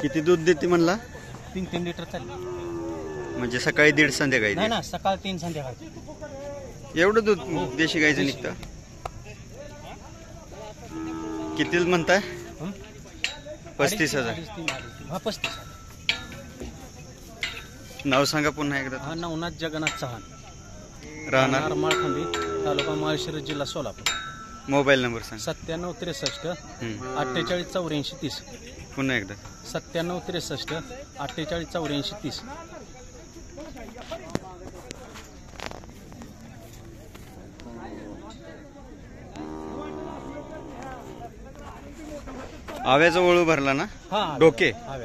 किती दूध देते म्हणला? 3 लिटर चालले. म्हणजे सकाळी 1.5 संध्याकाळी? नाही ना, सकाळ 3 संध्याकाळी. एवढं दूध देशी गायचं निघतं? किती म्हणताय? 35,000. हा 35,000. नाव सांगा पुन्हा एकदा. हा नवनाथ जगन्नाथ चव्हाण, राहणार माळखांबी, तालुका माळशिरस, जिल्हा सोलापूर. मोबाईल नंबर सांग. 97 63 48 84 30. पुन्हा एकदा. 97 63 48 84 30. आव्याचा वळू भरला ना? हा डोके. हा.